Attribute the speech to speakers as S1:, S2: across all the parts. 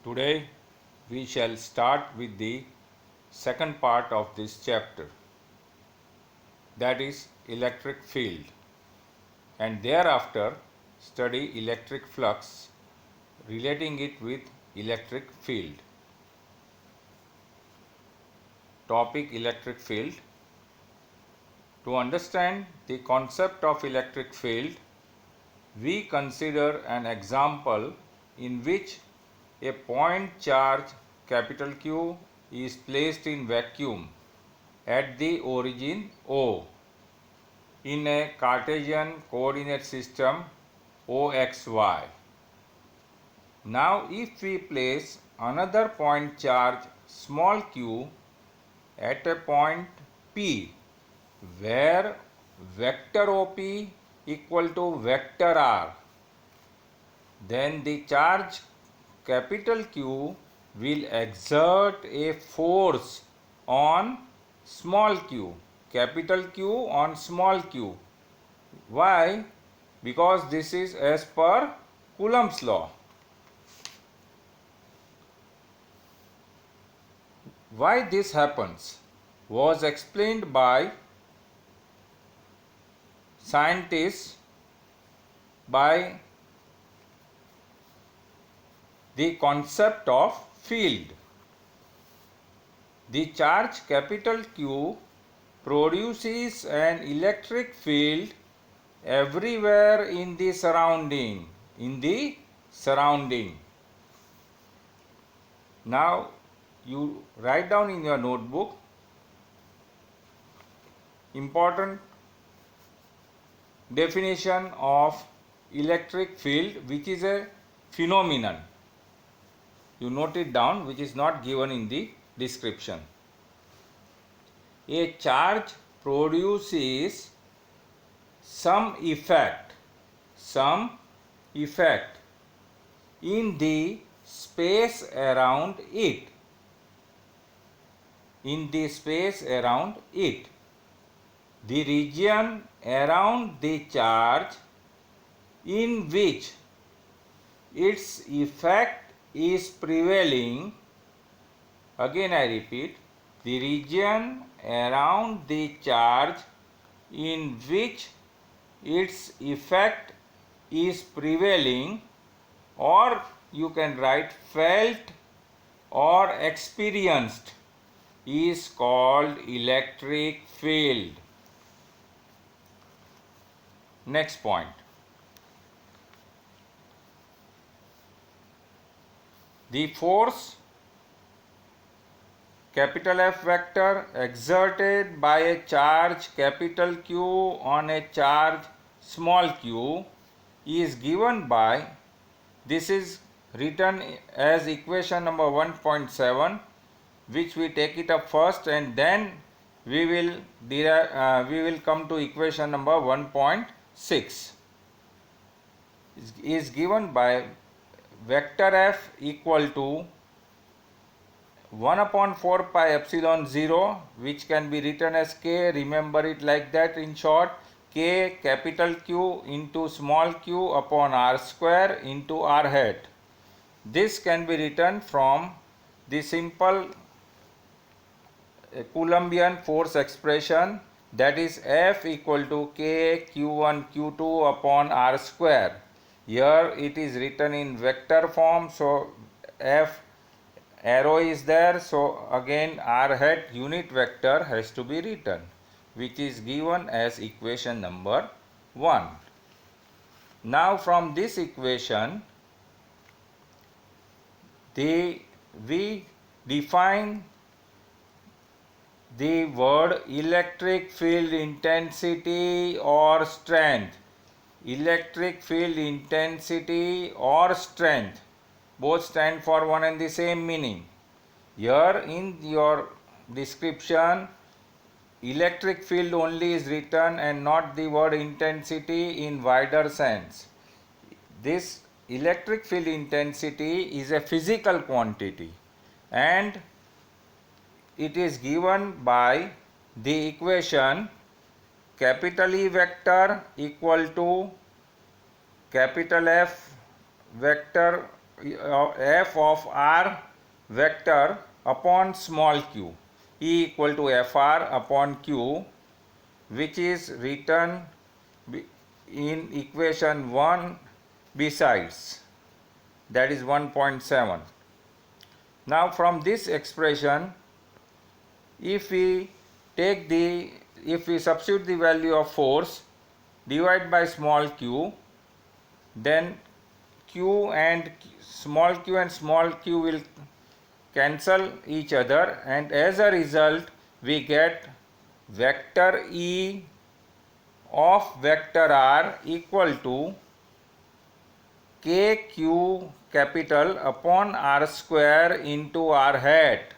S1: Today we shall start with the second part of this chapter, that is electric field, and thereafter study electric flux, relating it with electric field. Topic: electric field. To understand the concept of electric field, we consider an example in which a point charge capital Q is placed in vacuum at the origin O in a Cartesian coordinate system OXY. Now if we place another point charge small q at a point P where vector OP equal to vector R, then the charge capital Q will exert a force on small q, capital Q on small q. Why? Because this is as per Coulomb's law. Why this happens was explained by scientists by the concept of field. The charge capital Q produces an electric field everywhere in the surrounding. Now you write down in your notebook important definition of electric field, which is a phenomenon. You note it down, which is not given in the description. A charge produces some effect in the space around it. The region around the charge in which its effect is prevailing, again I repeat, the region around the charge in which its effect is prevailing, or you can write felt or experienced, is called electric field. Next point. The force capital F vector exerted by a charge capital Q on a charge small q is given by, this is written as equation number 1.7, which we take it up first and then we will come to equation number 1.6. Is given by vector F equal to 1 upon 4 pi epsilon 0, which can be written as K, remember it like that in short, K capital Q into small q upon R square into R hat. This can be written from the simple Coulombian force expression, that is F equal to K Q1 Q2 upon R square. Here it is written in vector form, so F arrow is there, so again R hat unit vector has to be written, which is given as equation number 1. Now from this equation we define the word electric field intensity or strength. Electric field intensity or strength both stand for one and the same meaning. Here in your description, electric field only is written and not the word intensity in wider sense. This electric field intensity is a physical quantity and it is given by the equation capital E vector equal to capital F vector f of r vector upon small q, E equal to fr upon q, which is written in equation 1 besides, that is 1.7. Now from this expression, if we substitute the value of force, divide by small q, then small q will cancel each other, and as a result we get vector E of vector r equal to kq capital upon r square into r hat.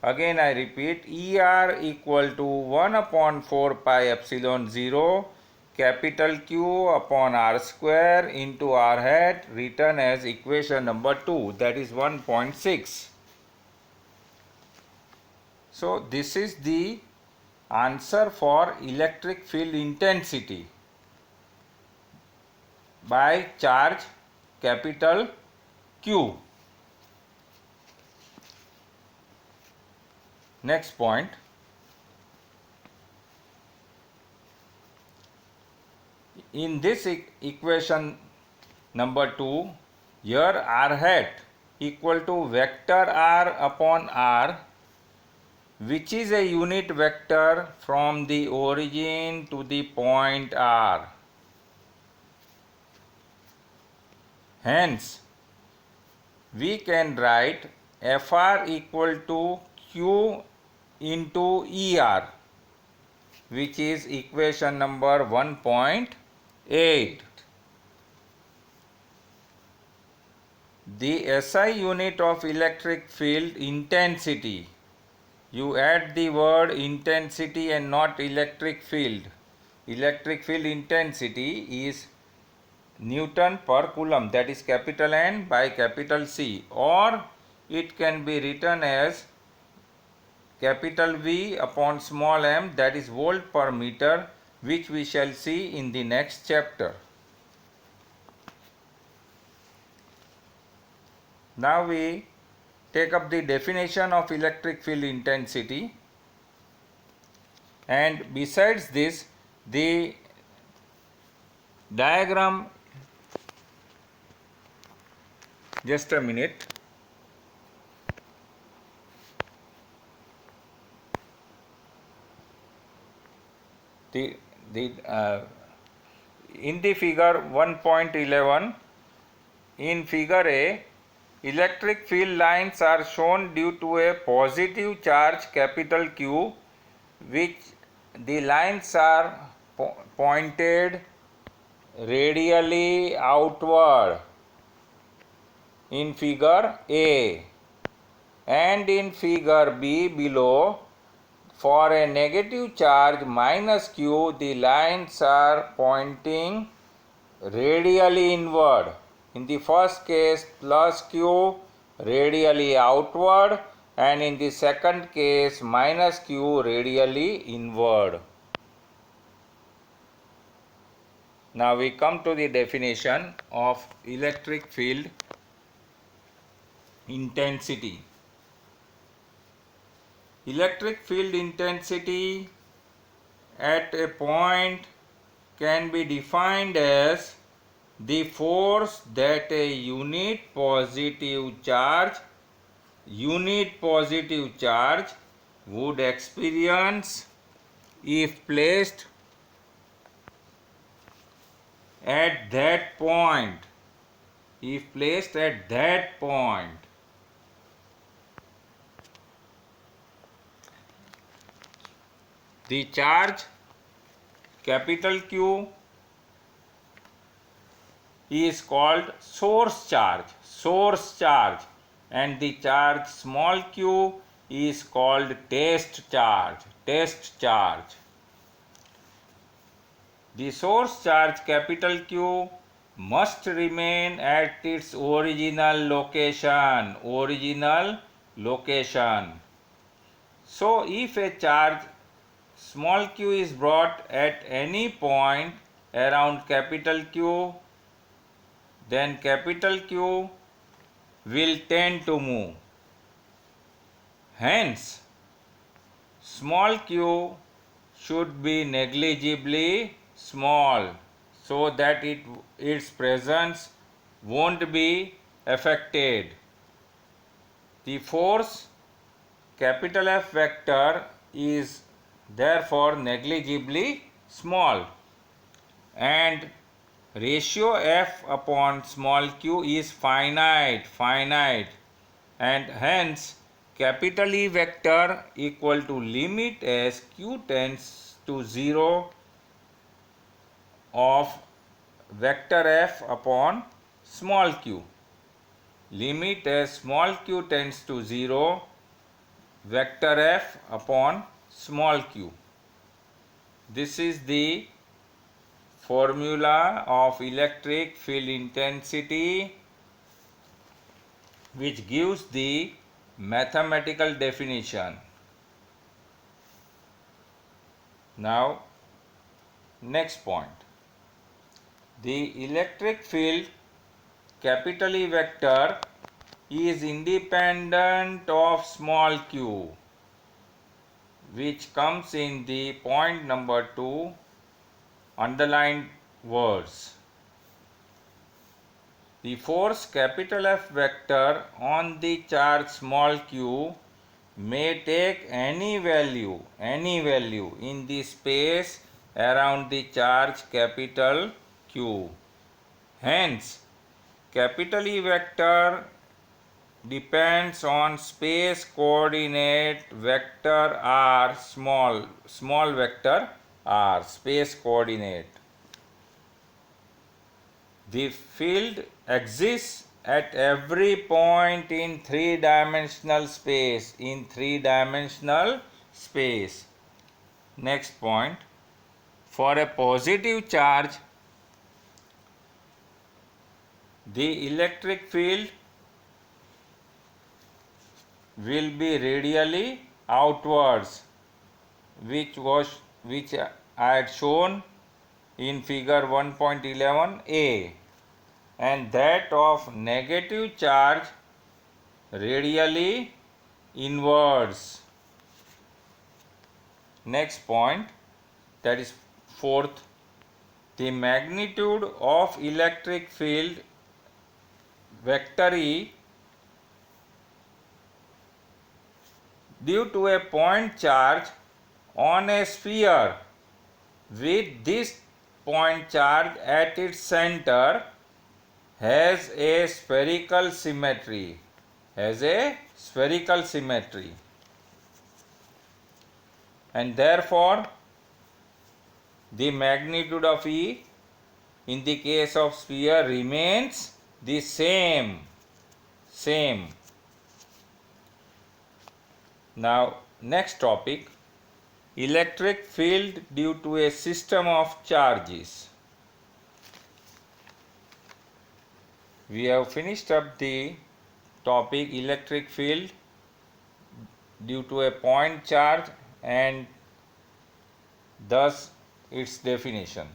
S1: Again I repeat, ER equal to 1 upon 4 pi epsilon 0 capital Q upon r square into r hat, written as equation number 2, that is 1.6. So this is the answer for electric field intensity by charge capital Q. Next point, in this equation number 2, here r hat equal to vector r upon r, which is a unit vector from the origin to the point r. Hence, we can write fr equal to q into er, which is equation number 1.8. The SI unit of electric field intensity, you add the word intensity and not electric field. Electric field intensity is Newton per coulomb, that is capital N by capital C, or it can be written as capital V upon small m, that is volt per meter, which we shall see in the next chapter. Now we take up the definition of electric field intensity, and besides this, the diagram, just a minute. In the figure 1.11, in figure A, electric field lines are shown due to a positive charge capital Q, which the lines are pointed radially outward in figure A, and in figure B below, for a negative charge minus Q, the lines are pointing radially inward. In the first case, plus Q radially outward, and in the second case, minus Q radially inward. Now we come to the definition of electric field intensity. Electric field intensity at a point can be defined as the force that a unit positive charge would experience if placed at that point. The charge capital Q is called source charge, and the charge small q is called test charge. The source charge capital Q must remain at its original location. So if a charge small q is brought at any point around capital Q, then capital Q will tend to move. Hence, small q should be negligibly small so that its presence won't be affected. The force capital F vector is therefore negligibly small, and ratio F upon small q is finite, and hence capital E vector equal to limit as q tends to 0 of vector F upon small q. Limit as small q tends to 0 vector F upon small q. This is the formula of electric field intensity, which gives the mathematical definition. Now, next point. The electric field capital E vector is independent of small q, which comes in the point number 2 underlined words. The force capital F vector on the charge small q may take any value in the space around the charge capital Q. Hence, capital E vector depends on space coordinate vector r, small vector r, space coordinate. The field exists at every point in three-dimensional space. Next point. For a positive charge, the electric field will be radially outwards, which I had shown in figure 1.11a, and that of negative charge radially inwards. Next point, that is fourth, the magnitude of electric field vector E due to a point charge on a sphere with this point charge at its center has a spherical symmetry. And therefore the magnitude of E in the case of sphere remains the same. Now, next topic, electric field due to a system of charges. We have finished up the topic electric field due to a point charge and thus its definition.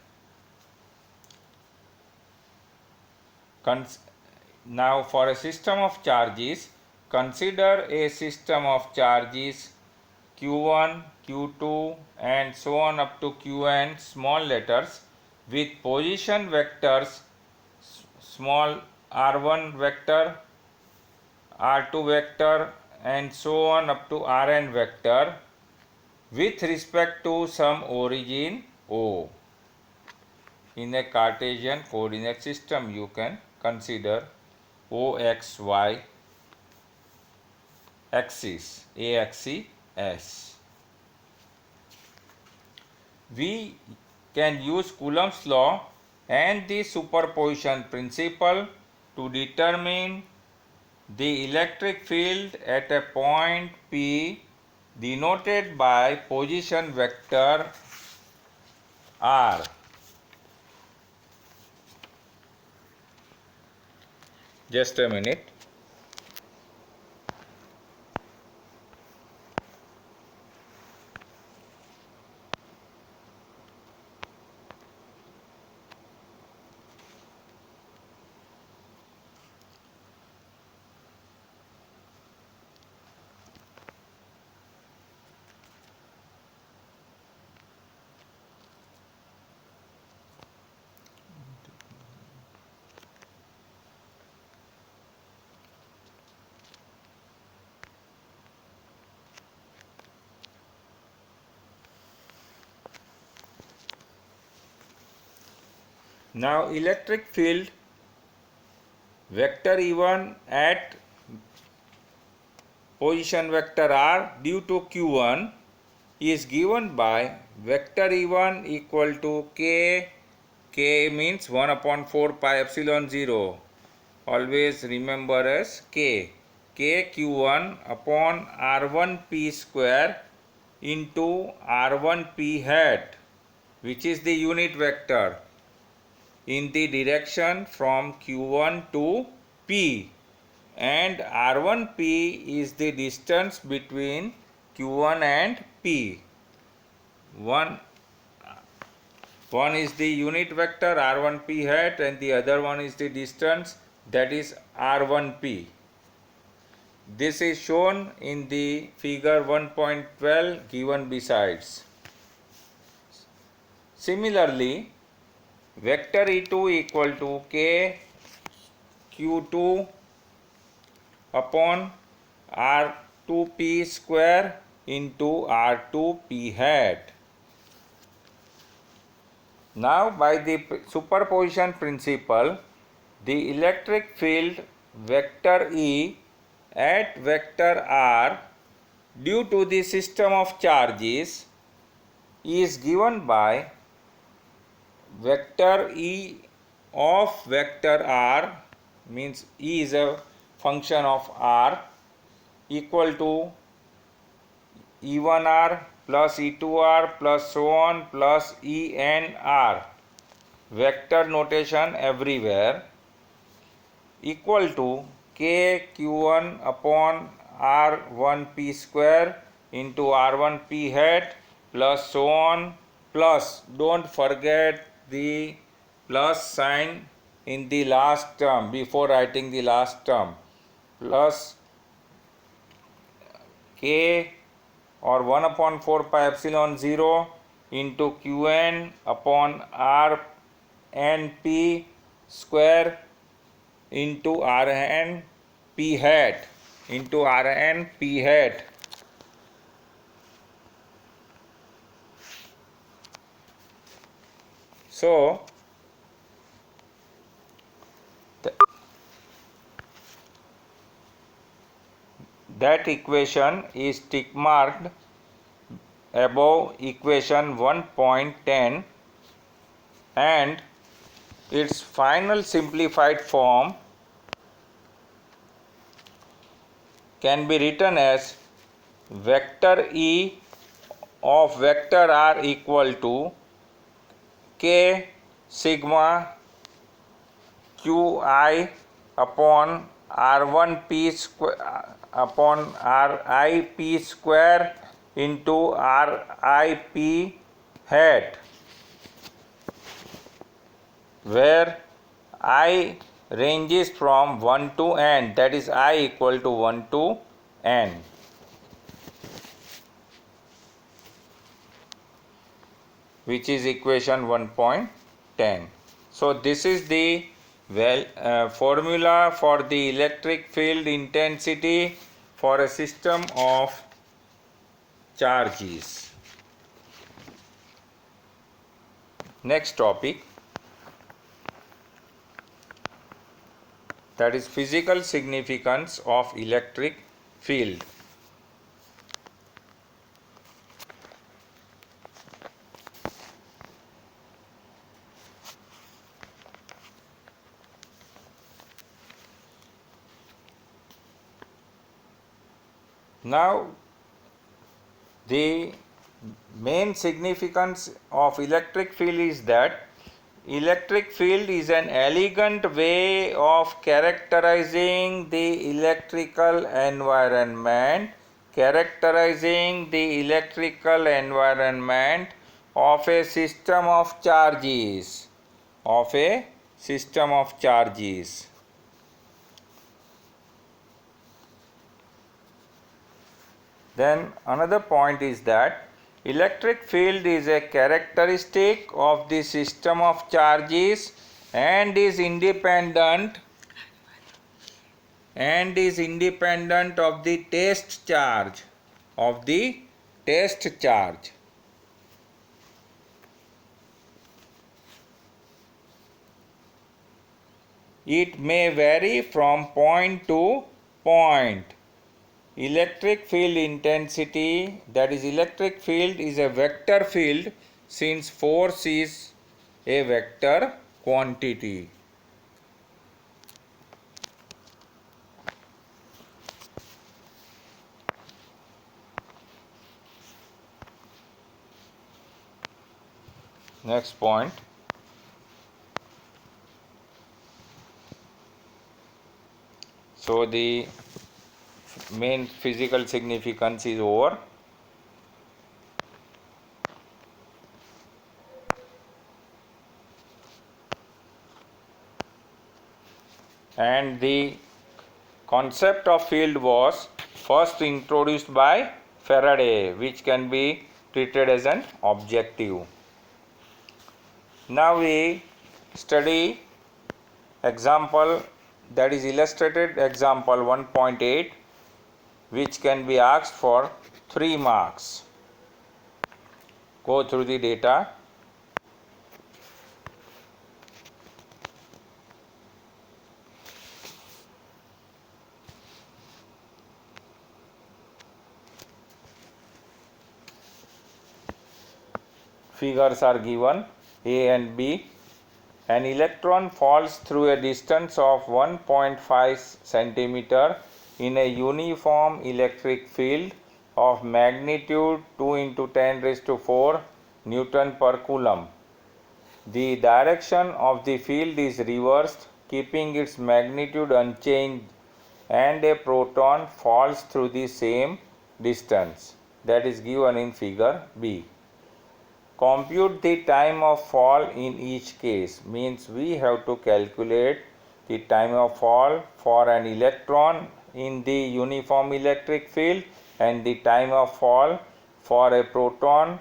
S1: Now, for a system of charges, consider a system of charges q1, q2 and so on up to qn, small letters, with position vectors small r1 vector, r2 vector and so on up to rn vector with respect to some origin O. In a Cartesian coordinate system, you can consider OXY axis, AXES. We can use Coulomb's law and the superposition principle to determine the electric field at a point P denoted by position vector R. Just a minute. Now electric field vector E1 at position vector r due to q1 is given by vector E1 equal to k means 1 upon 4 pi epsilon 0, always remember as k q1 upon r1 p square into r1 p hat, which is the unit vector in the direction from q1 to p, and r1p is the distance between q1 and p. One is the unit vector r1p hat and the other one is the distance, that is r1p. This is shown in the figure 1.12 given besides. Similarly, vector E2 equal to k q2 upon r2p square into r2p hat. Now by the superposition principle, the electric field vector E at vector r due to the system of charges is given by vector E of vector r, means E is a function of r, equal to E1r plus E2r plus so on plus ENR, vector notation everywhere, equal to k q1 upon r1p square into r1p hat plus so on, plus don't forget the plus sign in the last term before writing the last term, plus k or 1 upon 4 pi epsilon 0 into qn upon r n p square into r n p hat into r n p hat. So that equation is tick marked above equation 1.10, and its final simplified form can be written as vector E of vector r equal to k sigma qi upon r1p square upon rip square into rip hat, where I ranges from 1 to n, that is I equal to 1 to n. Which is equation 1.10. So this is the formula for the electric field intensity for a system of charges. Next topic, that is physical significance of electric field. Now the main significance of electric field is that electric field is an elegant way of characterizing the electrical environment, of a system of charges, Then another point is that electric field is a characteristic of the system of charges and is independent of the test charge, It may vary from point to point. Electric field intensity, that is, electric field is a vector field since force is a vector quantity. Next point. So the main physical significance is over. And the concept of field was first introduced by Faraday, which can be treated as an objective. Now we study example, that is illustrated example 1.8, which can be asked for 3 marks. Go through the data. Figures are given A and B. An electron falls through a distance of 1.5 centimeter in a uniform electric field of magnitude 2 into 10 raised to 4 Newton per Coulomb. The direction of the field is reversed, keeping its magnitude unchanged, and a proton falls through the same distance, that is given in figure B. Compute the time of fall in each case, means we have to calculate the time of fall for an electron in the uniform electric field and the time of fall for a proton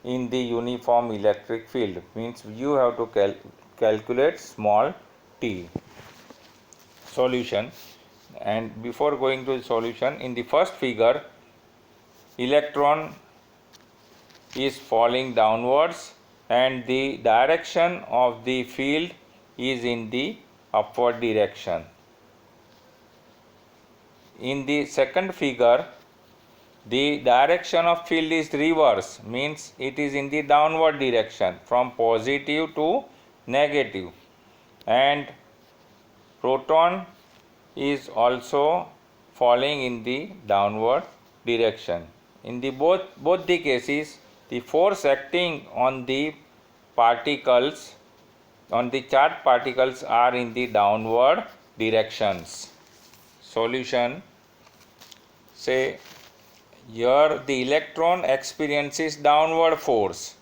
S1: in the uniform electric field, means you have to calculate small t. Solution. And before going to the solution, in the first figure, electron is falling downwards and the direction of the field is in the upward direction. In the second figure, the direction of field is reverse, means it is in the downward direction from positive to negative, and proton is also falling in the downward direction. In the both the cases, the force acting on the particles, on the charged particles, are in the downward directions. Solution. Say here the electron experiences downward force.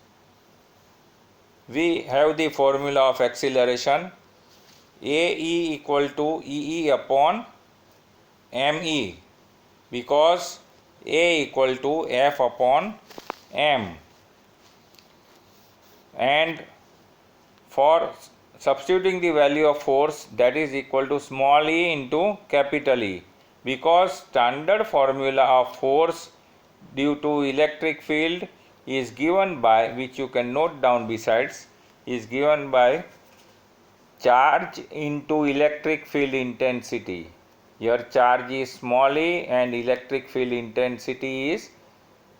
S1: We have the formula of acceleration, AE equal to EE upon ME, because A equal to F upon M, and for substituting the value of force, that is equal to small e into capital E, because standard formula of force due to electric field is given by, which you can note down besides, is given by charge into electric field intensity. Here charge is small e and electric field intensity is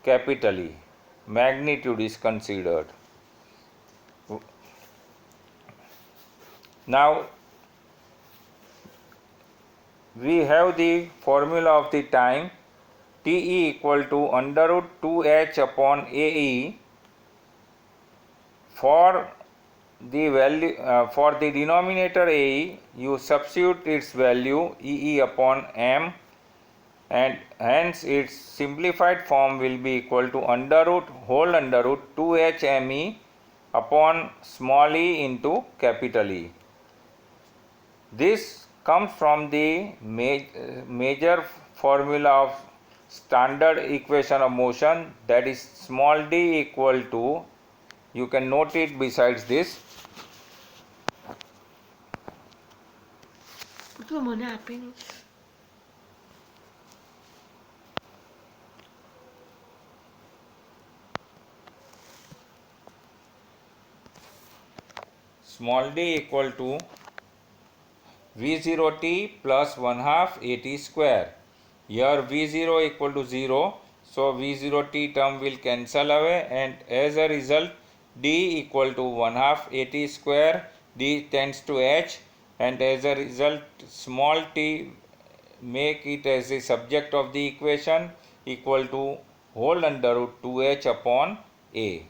S1: capital E. Magnitude is considered. Now we have the formula of the time, TE equal to under root 2h upon AE. For the value for the denominator AE, you substitute its value EE upon M, and hence its simplified form will be equal to under root 2h ME upon small e into capital E. This comes from the major formula of standard equation of motion, that is small d equal to, you can note it besides this, small d equal to V0t plus 1 half at square. Here V0 equal to 0, so V0t term will cancel away, and as a result d equal to 1 half at square. D tends to h, and as a result small t, make it as the subject of the equation, equal to whole under root 2h upon a.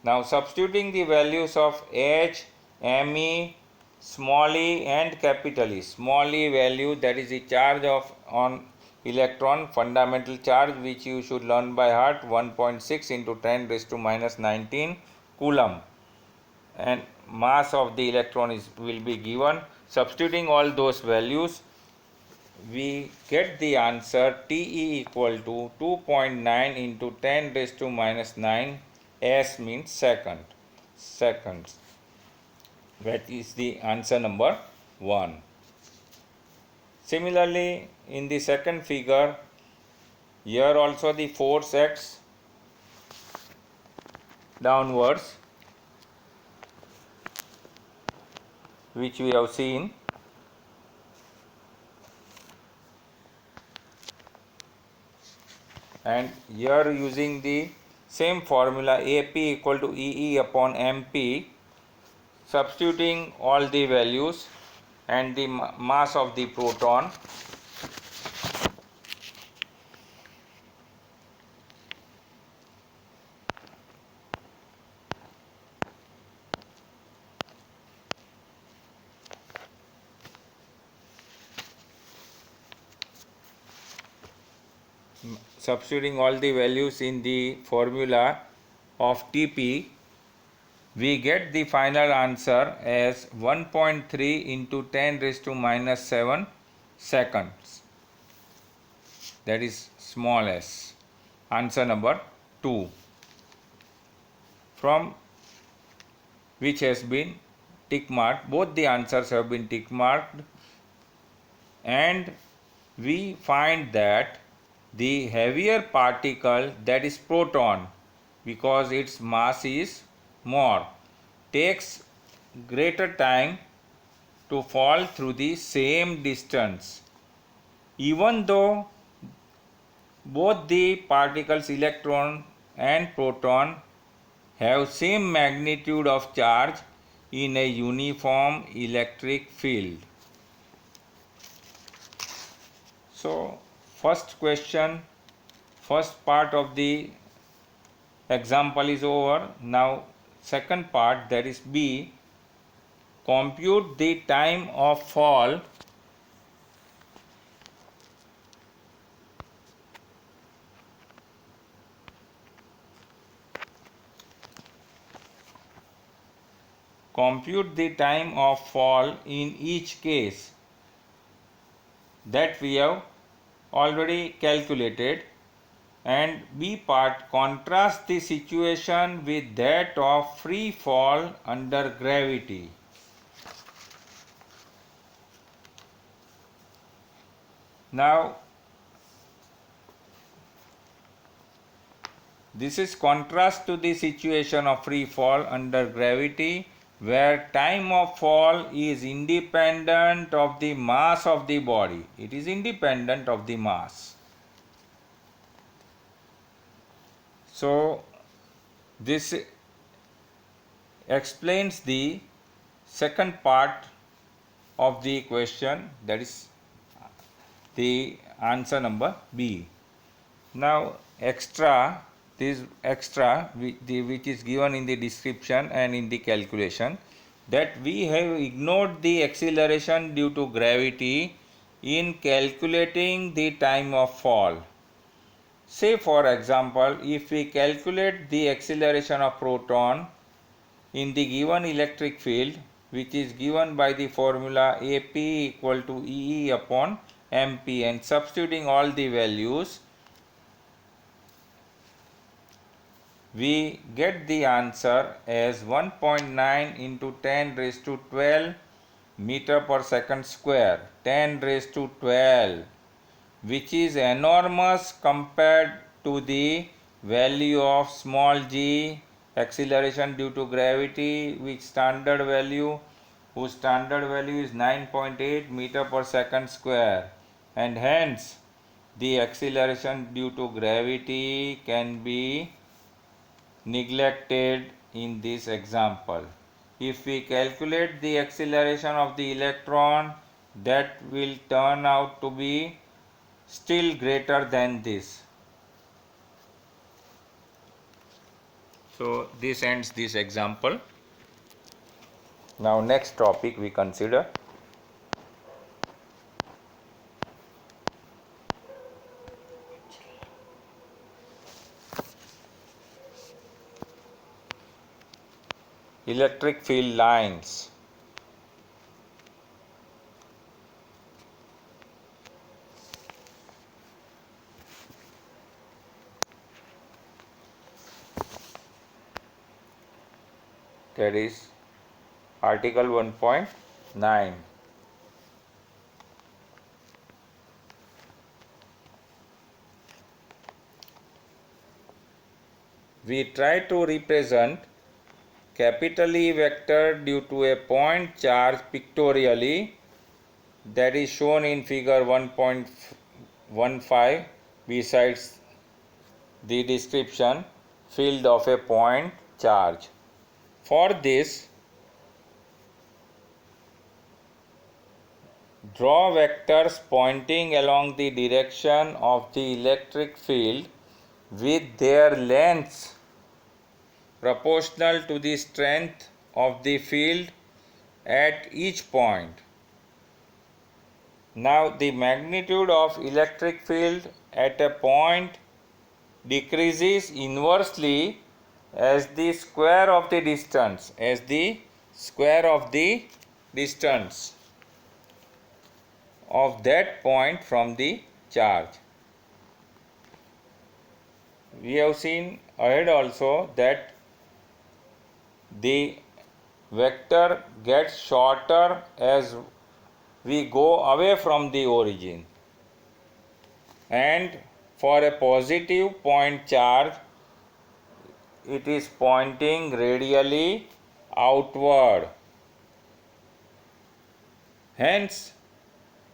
S1: Now substituting the values of h, me, small e and capital E. Small e value, that is the charge of on electron, fundamental charge, which you should learn by heart, 1.6 into 10 raised to minus 19 coulomb, and mass of the electron will be given. Substituting all those values, we get the answer Te equal to 2.9 into 10 raised to minus 9. S means seconds. That is the answer number 1. Similarly, in the second figure, here also the force acts downwards, which we have seen. And here using the same formula, AP equal to EE upon MP, substituting all the values and the mass of the proton, substituting all the values in the formula of Tp, we get the final answer as 1.3 into 10 raised to minus 7 seconds. That is small s. Answer number 2, from which has been tick marked. Both the answers have been tick marked, and we find that the heavier particle, that is proton, because its mass is more, takes greater time to fall through the same distance, even though both the particles electron and proton have same magnitude of charge in a uniform electric field. So first question, first part of the example is over. Now second part, that is B, compute the time of fall in each case. That we have already calculated. And B part, contrast the situation with that of free fall under gravity. Now this is contrast to the situation of free fall under gravity, where time of fall is independent of the mass of the body. It is independent of the mass. So this explains the second part of the question, that is the answer number B. Now this extra which is given in the description and in the calculation, that we have ignored the acceleration due to gravity in calculating the time of fall. Say for example, if we calculate the acceleration of proton in the given electric field, which is given by the formula AP equal to EE upon MP, and substituting all the values, we get the answer as 1.9 into 10 raised to 12 meter per second square, 10 raised to 12, which is enormous compared to the value of small g, acceleration due to gravity, which standard value whose standard value is 9.8 meter per second square, and hence the acceleration due to gravity can be neglected in this example. If we calculate the acceleration of the electron, that will turn out to be still greater than this. So this ends this example. Now next topic we consider electric field lines. That is Article 1.9. We try to represent capital E vector due to a point charge pictorially, that is shown in figure 1.15 besides the description field of a point charge. For this, draw vectors pointing along the direction of the electric field with their lengths proportional to the strength of the field at each point. Now the magnitude of electric field at a point decreases inversely as the square of the distance, of that point from the charge. We have seen ahead also that the vector gets shorter as we go away from the origin, and for a positive point charge it is pointing radially outward. Hence,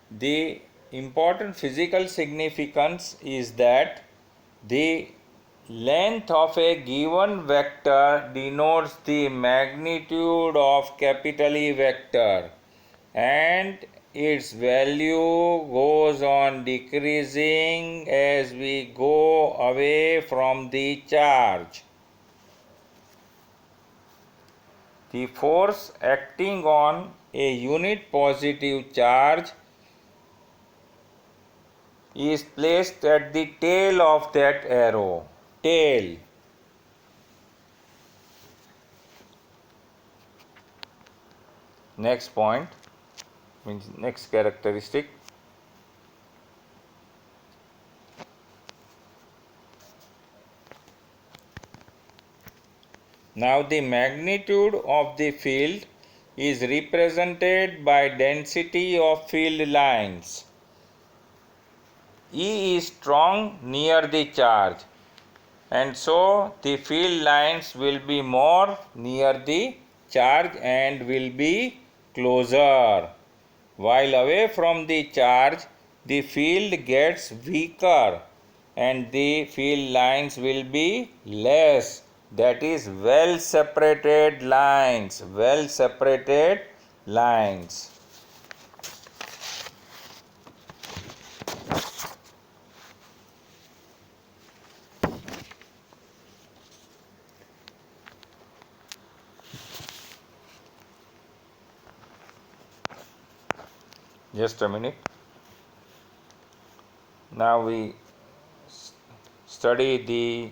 S1: the important physical significance is that the length of a given vector denotes the magnitude of capital E vector, and its value goes on decreasing as we go away from the charge. The force acting on a unit positive charge is placed at the tail of that arrow. Tail. Next point means next characteristic. Now the magnitude of the field is represented by density of field lines. E is strong near the charge, and so the field lines will be more near the charge and will be closer, while away from the charge the field gets weaker and the field lines will be less, that is well separated lines. Just a minute. Now we study the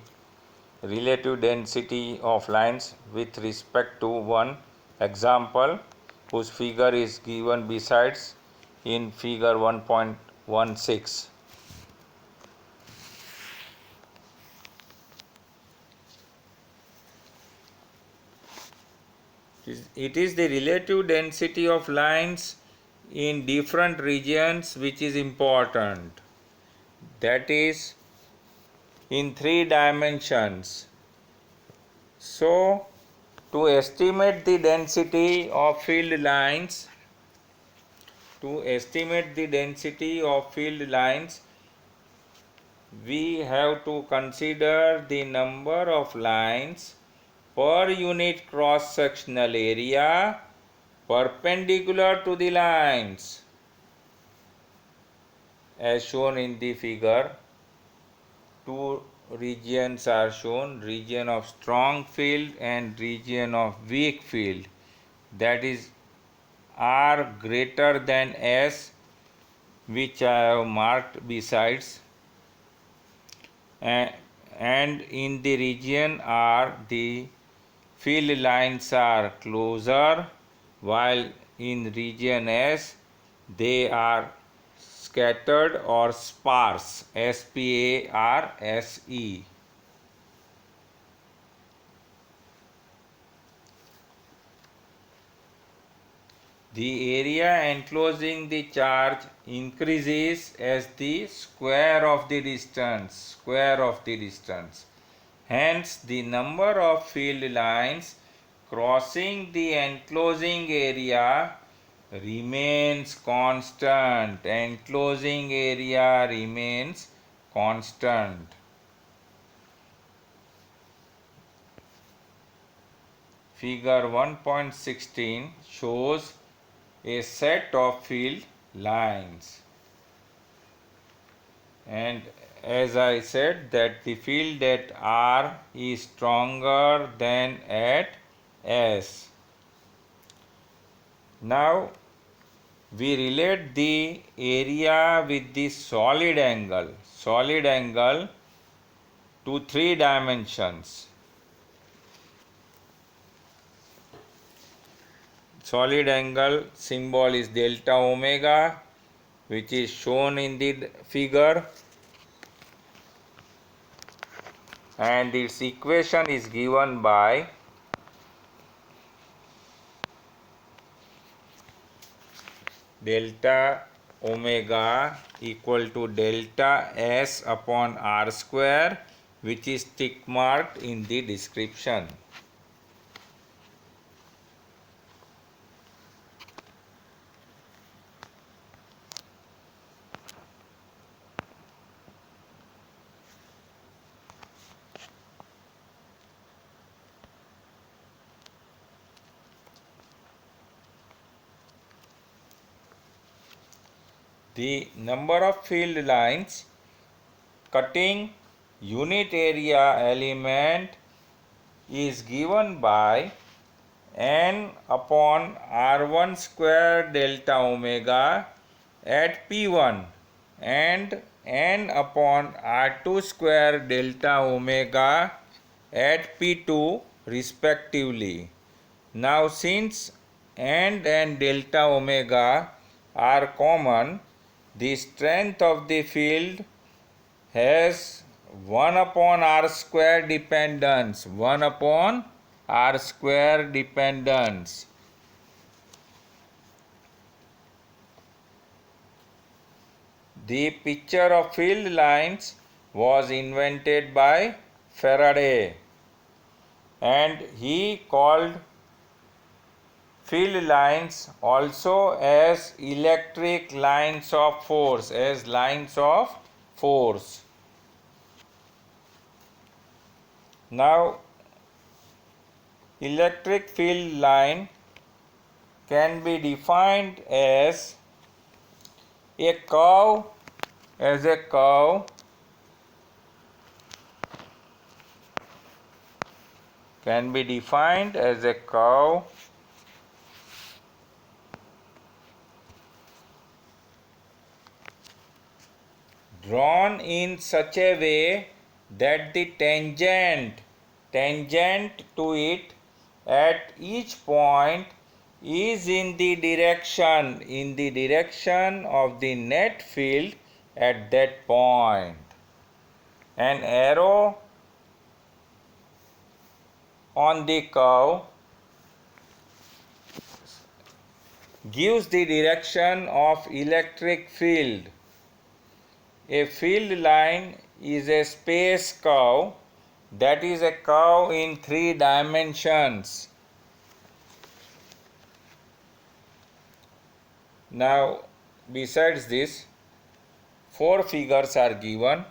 S1: relative density of lines with respect to one example whose figure is given besides in figure 1.16. It is the relative density of lines in different regions which is important, that is in 3 dimensions. So To estimate the density of field lines, we have to consider the number of lines per unit cross-sectional area perpendicular to the lines. As shown in the figure, two regions are shown, region of strong field and region of weak field, that is R greater than S, which I have marked besides, and in the region R the field lines are closer, while in region S they are scattered or sparse, SPARSE. The area enclosing the charge increases as the square of the distance. Hence, the number of field lines crossing the enclosing area remains constant. Figure 1.16 shows a set of field lines, and as I said that the field at R is stronger than at S. Now we relate the area with the solid angle to 3 dimensions. Solid angle symbol is delta omega, which is shown in the figure, and its equation is given by delta omega equal to delta S upon R square, which is tick marked in the description. The number of field lines cutting unit area element is given by n upon R1 square delta omega at P1 and n upon R2 square delta omega at P2 respectively. Now, since n and delta omega are common, the strength of the field has 1 upon R square dependence. The picture of field lines was invented by Faraday, and he called field lines also as electric lines of force, Now, electric field line can be defined as a curve drawn in such a way that the tangent to it at each point is in the direction of the net field at that point. An arrow on the curve gives the direction of electric field. A field line is a space curve, that is a curve in 3 dimensions. Now, besides this, four figures are given.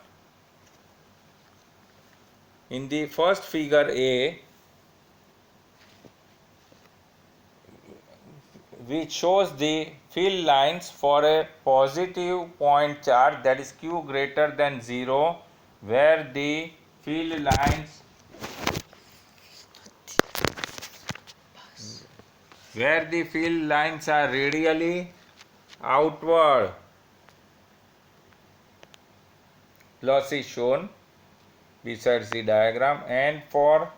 S1: In the first figure A, which shows the field lines for a positive point charge, that is q greater than 0, where the field lines are radially outward. Plus is shown besides the diagram, and for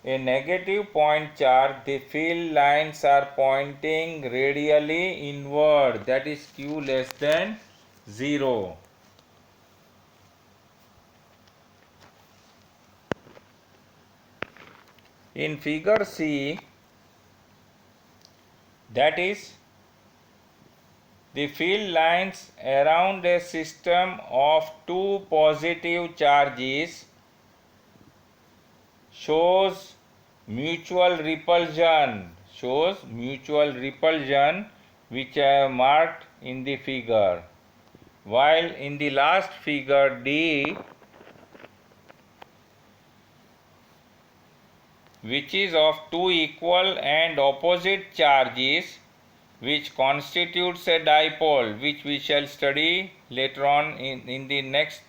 S1: a negative point charge, the field lines are pointing radially inward, that is q less than 0. In figure C, that is the field lines around a system of two positive charges shows mutual repulsion, which I have marked in the figure, while in the last figure D, which is of two equal and opposite charges, which constitutes a dipole, which we shall study later on in the next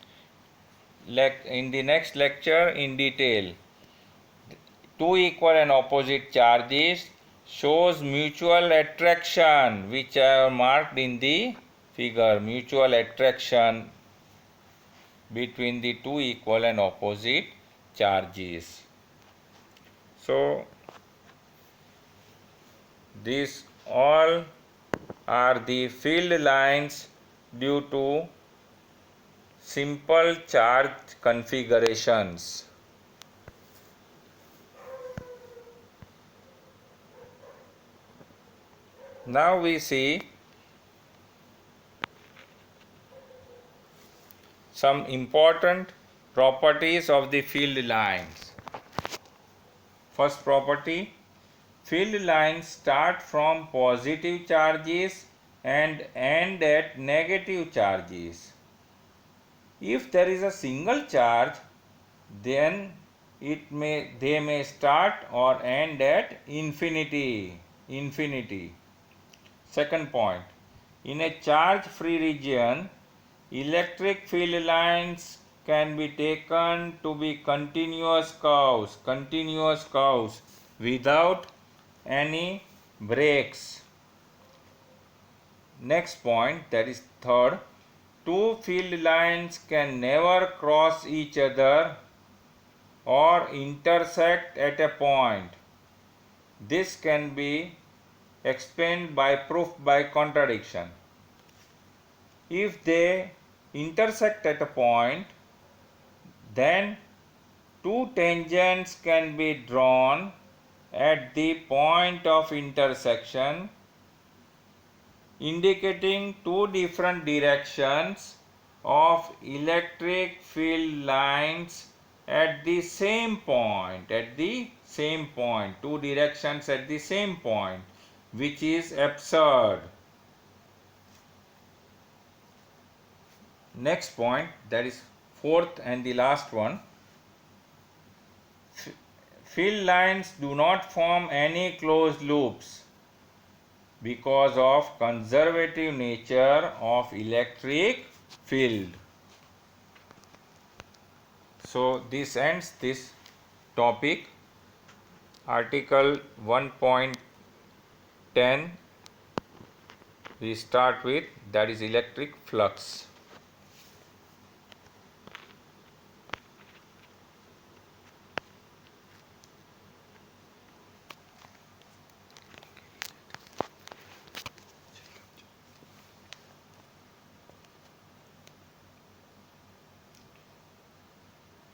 S1: lecture in detail. Two equal and opposite charges shows mutual attraction, which I have marked in the figure, mutual attraction between the two equal and opposite charges. So these all are the field lines due to simple charge configurations. Now we see some important properties of the field lines. First property, field lines start from positive charges and end at negative charges. If there is a single charge, then they may start or end at infinity. Second point, in a charge-free region, electric field lines can be taken to be continuous curves without any breaks. Next point, that is third, two field lines can never cross each other or intersect at a point. This can be explained by proof by contradiction. If they intersect at a point, then two tangents can be drawn at the point of intersection, indicating two different directions of electric field lines at the same point, two directions at the same point, which is absurd. Next point, that is fourth and the last one, field lines do not form any closed loops because of conservative nature of electric field. So this ends this topic. Article 1.10 we start with, that is electric flux.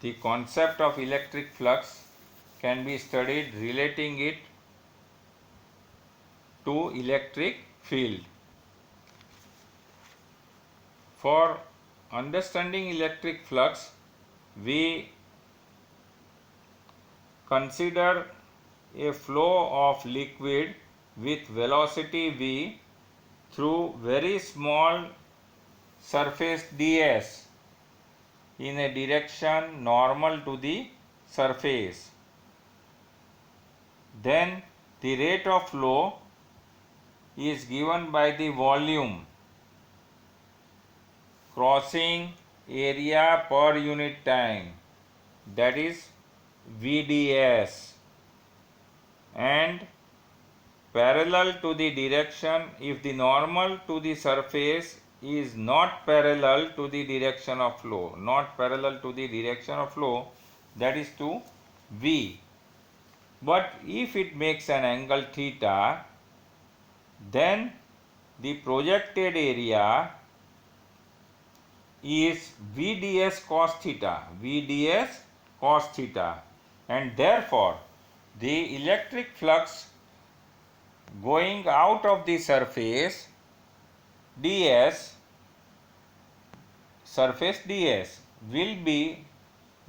S1: The concept of electric flux can be studied relating it to electric field. For understanding electric flux, we consider a flow of liquid with velocity v through very small surface ds in a direction normal to the surface. Then the rate of flow is given by the volume crossing area per unit time, that is VDS, and parallel to the direction if the normal to the surface is not parallel to the direction of flow, that is to V. But if it makes an angle theta, then the projected area is VDS cos theta, and therefore the electric flux going out of the surface ds will be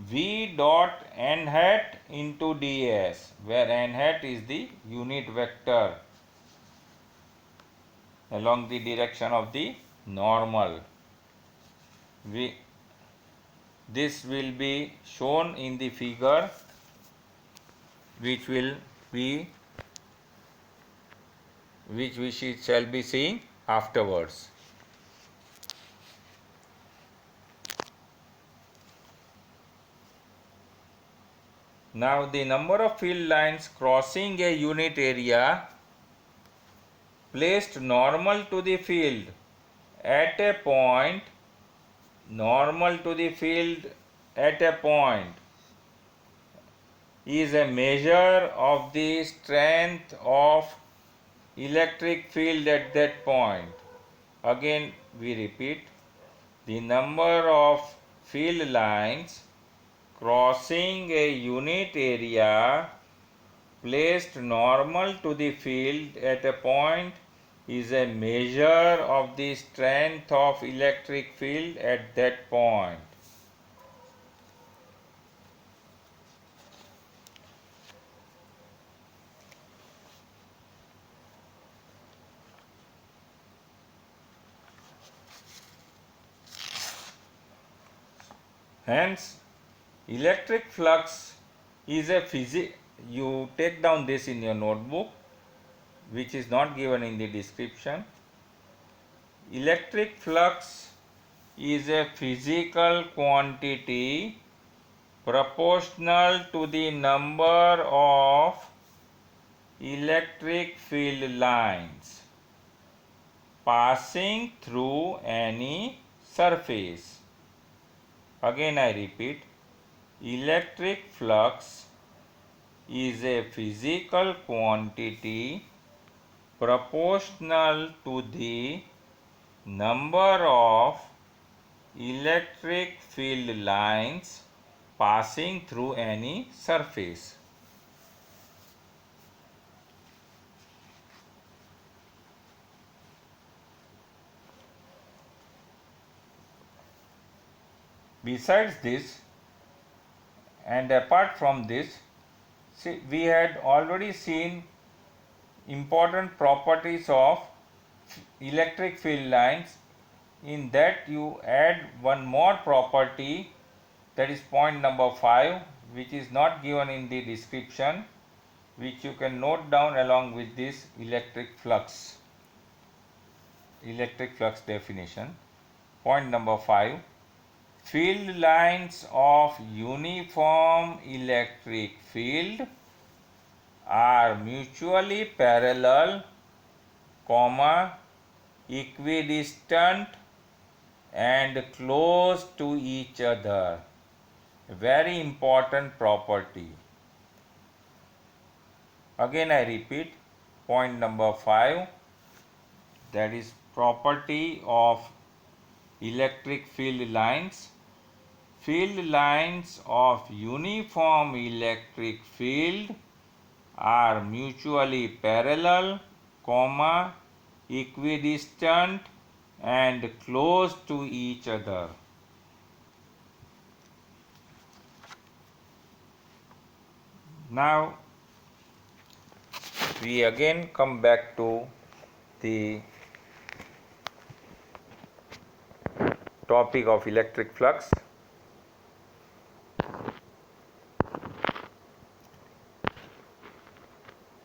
S1: V dot n hat into ds, where n hat is the unit vector along the direction of the normal. This will be shown in the figure, which we shall be seeing afterwards. Now the number of field lines crossing a unit area placed normal to the field at a point is a measure of the strength of electric field at that point. Again we repeat, the number of field lines crossing a unit area placed normal to the field at a point is a measure of the strength of electric field at that point. Hence, electric flux is a you take down this in your notebook, which is not given in the description. Electric flux is a physical quantity proportional to the number of electric field lines passing through any surface. Again I repeat, electric flux is a physical quantity proportional to the number of electric field lines passing through any surface. Besides this, and apart from this, we had already seen important properties of electric field lines. In that you add one more property, that is point number 5, which is not given in the description, which you can note down along with this electric flux definition. Point number 5, field lines of uniform electric field are mutually parallel, equidistant and close to each other. A very important property. Again I repeat, point number 5, that is property of electric field lines. Field lines of uniform electric field are mutually parallel, equidistant and close to each other. Now we again come back to the topic of electric flux.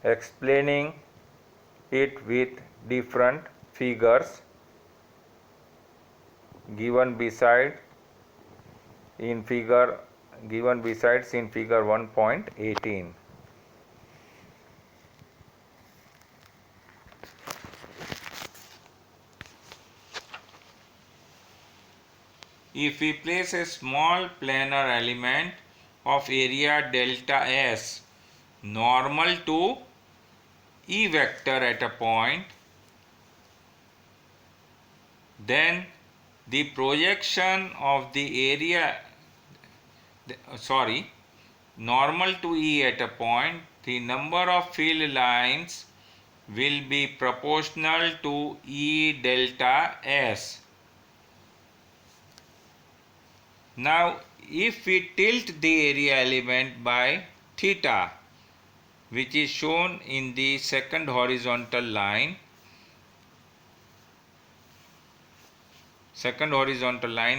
S1: Explaining it with different figures given beside in figure besides in figure 1.18. If we place a small planar element of area delta S normal to E vector at a point, then the projection of the area normal to E at a point, the number of field lines will be proportional to E delta S. Now, if we tilt the area element by theta, which is shown in the second horizontal line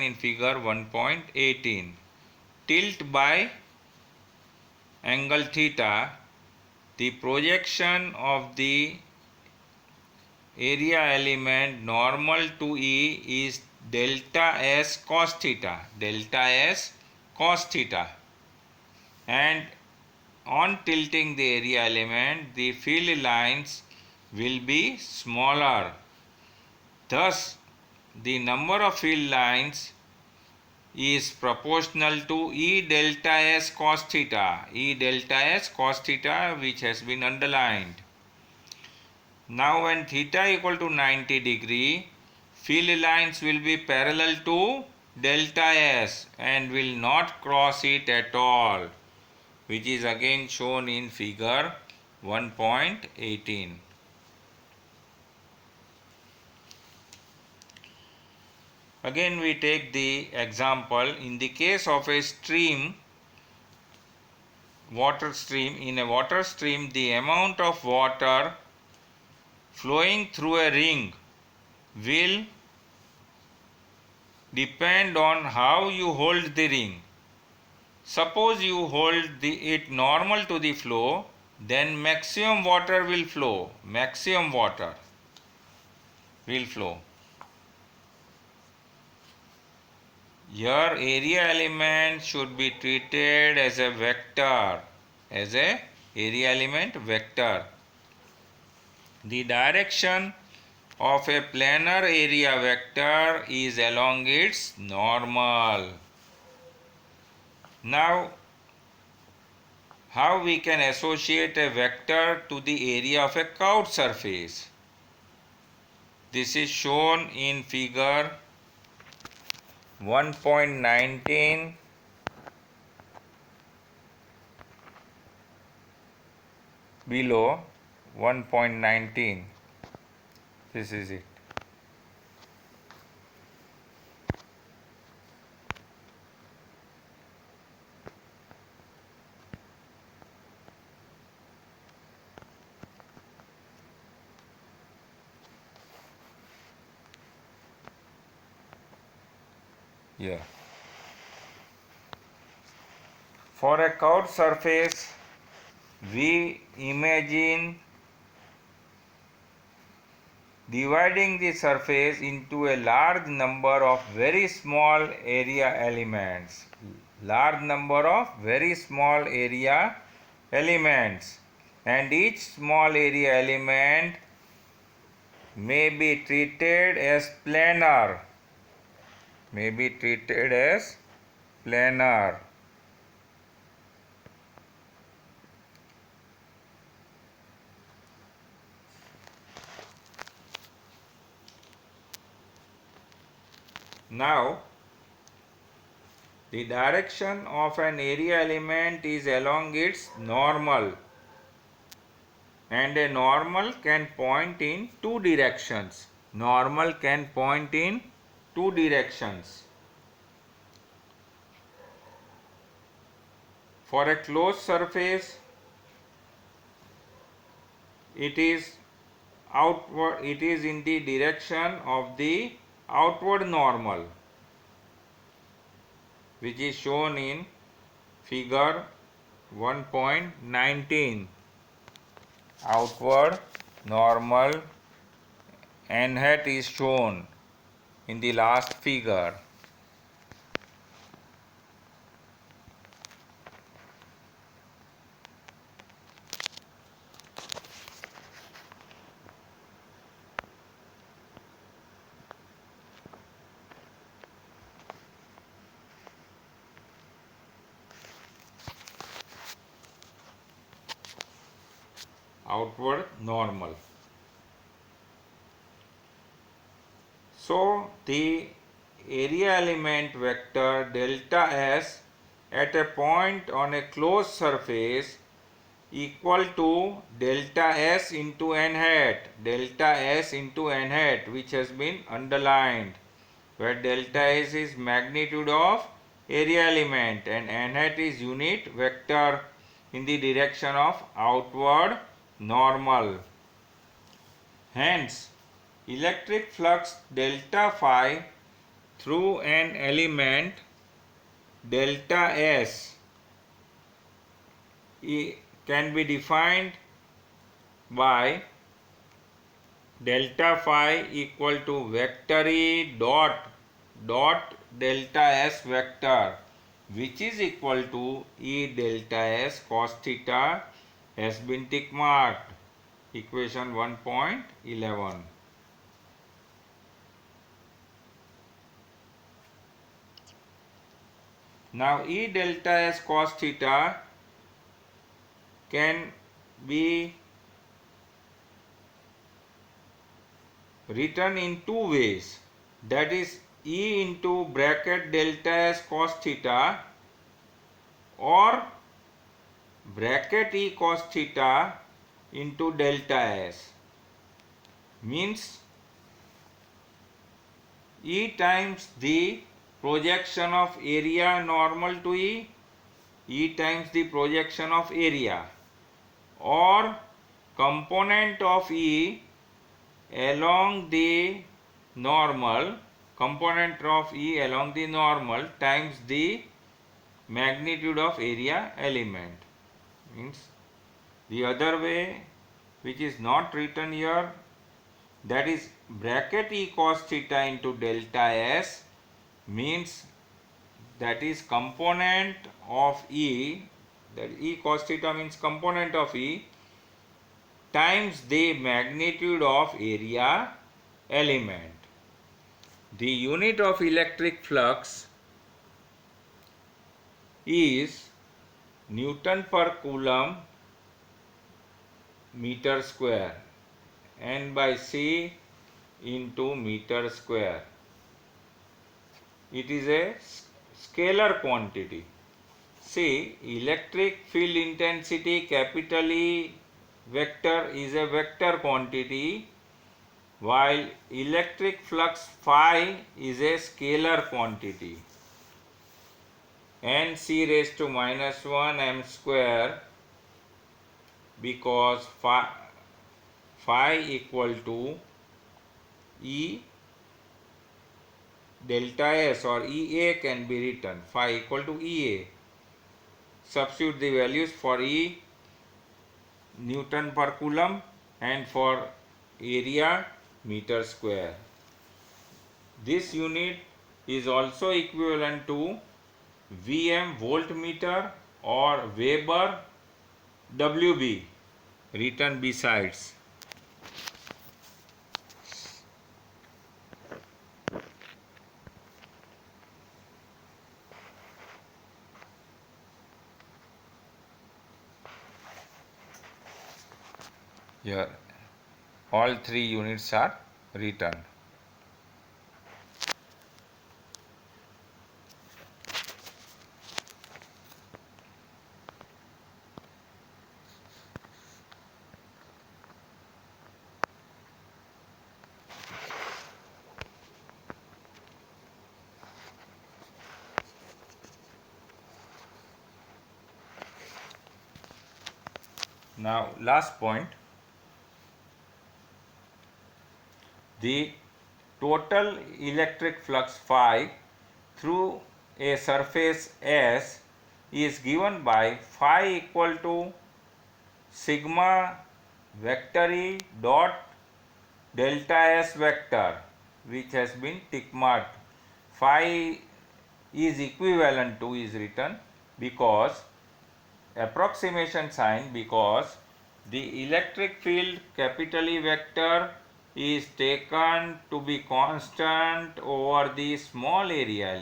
S1: in figure 1.18, tilt by angle theta, the projection of the area element normal to E is delta S cos theta, and on tilting the area element, the field lines will be smaller. Thus, the number of field lines is proportional to E delta S cos theta, which has been underlined. Now, when theta equal to 90 degree, field lines will be parallel to delta S and will not cross it at all, which is again shown in figure 1.18. Again we take the example in the case of a water stream. In a water stream, the amount of water flowing through a ring will depend on how you hold the ring. Suppose you hold it normal to the flow, then maximum water will flow. Your area element should be treated as a vector, The direction of a planar area vector is along its normal. Now, how we can associate a vector to the area of a curved surface? This is shown in figure 1.19 below 1.19. This is it. Yeah. For a curved surface, we imagine dividing the surface into a large number of very small area elements. And each small area element may be treated as planar. Now, the direction of an area element is along its normal, and a normal can point in two directions. For a closed surface, it is in the direction of the outward normal. which is shown in figure 1.19. Outward normal n hat is shown in the last figure. Outward normal. So the area element vector delta S at a point on a closed surface equal to delta S into n hat, delta S into n hat, which has been underlined, where delta S is magnitude of area element and n hat is unit vector in the direction of outward normal. Hence, electric flux delta phi through an element delta S can be defined by delta phi equal to vector E dot delta S vector, which is equal to E delta S cos theta, has been tick marked, equation 1.11. Now E delta S cos theta can be written in two ways, that is E into bracket delta S cos theta or bracket E cos theta into delta S, means E times the projection of area normal to E times the projection of area, or component of E along the normal, component of E along the normal times the magnitude of area element. Means the other way, which is not written here, that is bracket E cos theta into delta S, means that is component of E, that E cos theta means component of E times the magnitude of area element. The unit of electric flux is Newton per Coulomb meter square, N by C into meter square. It is a scalar quantity. See, electric field intensity capital E vector is a vector quantity, while electric flux phi is a scalar quantity. N c raised to minus 1 m square, because phi equal to E delta S or EA can be written, phi equal to EA. Substitute the values for E Newton per Coulomb and for area meter square. This unit is also equivalent to Vm voltmeter or Weber WB written besides. Here all three units are written. Now last point, the total electric flux phi through a surface S is given by phi equal to sigma vector E dot delta S vector, which has been tick marked. Phi is equivalent to is written because approximation sign, because the electric field capital E vector is taken to be constant over the small area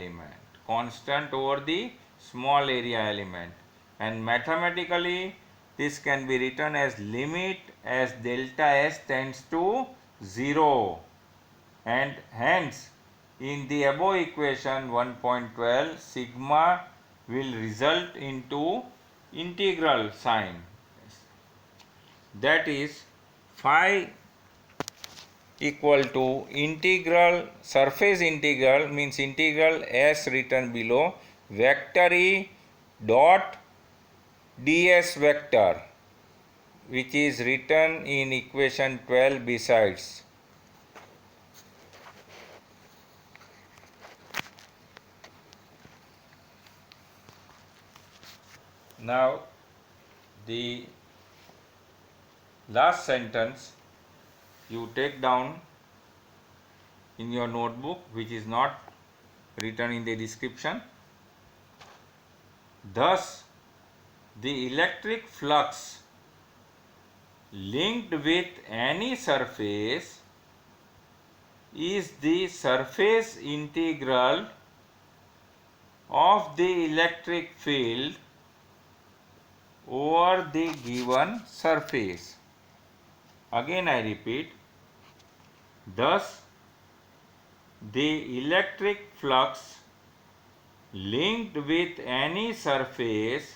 S1: element, and mathematically this can be written as limit as delta S tends to 0, and hence in the above equation 1.12 sigma will result into integral sign, that is phi equal to integral surface integral means integral S written below vector E dot ds vector, which is written in equation 12 besides. Now the last sentence you take down in your notebook, which is not written in the description. Thus, the electric flux linked with any surface is the surface integral of the electric field over the given surface. Again I repeat, thus the electric flux linked with any surface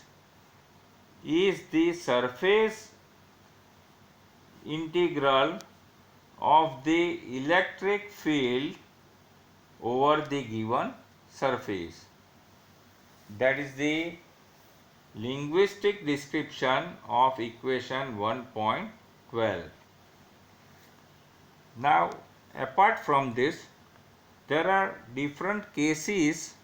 S1: is the surface integral of the electric field over the given surface. That is the linguistic description of equation 1.12. Now, apart from this, there are different cases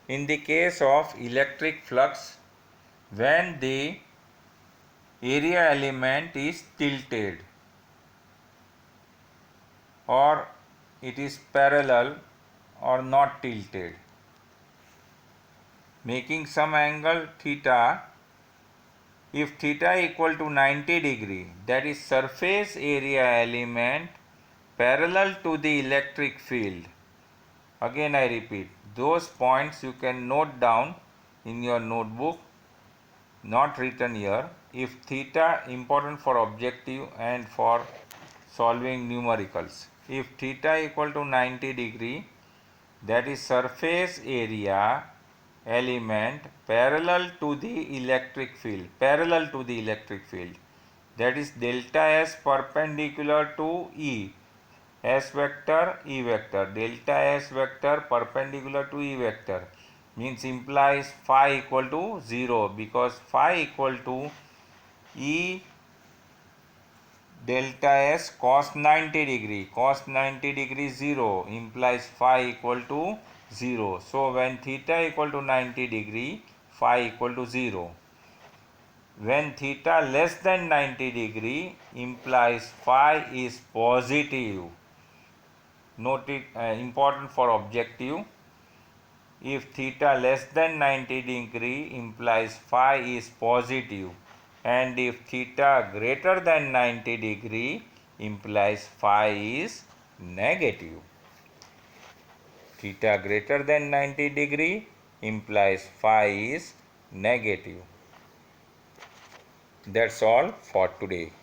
S1: in the case of electric flux when the area element is tilted or it is parallel or not tilted, making some angle theta. If theta equal to 90 degree, that is surface area element parallel to the electric field. Again I repeat, those points you can note down in your notebook, not written here. If theta, important for objective and for solving numericals, if theta equal to 90 degree, that is surface area element parallel to the electric field, that is delta S perpendicular to E, S vector, E vector, delta S vector perpendicular to E vector, means implies phi equal to 0, because phi equal to E delta S cos 90 degree 0 implies phi equal to 0. So when theta equal to 90 degree, phi equal to 0. When theta less than 90 degree implies phi is positive. Note it, important for objective. If theta less than 90 degree implies phi is positive, and if theta greater than 90 degree implies phi is negative. Theta greater than 90 degree implies phi is negative. That's all for today.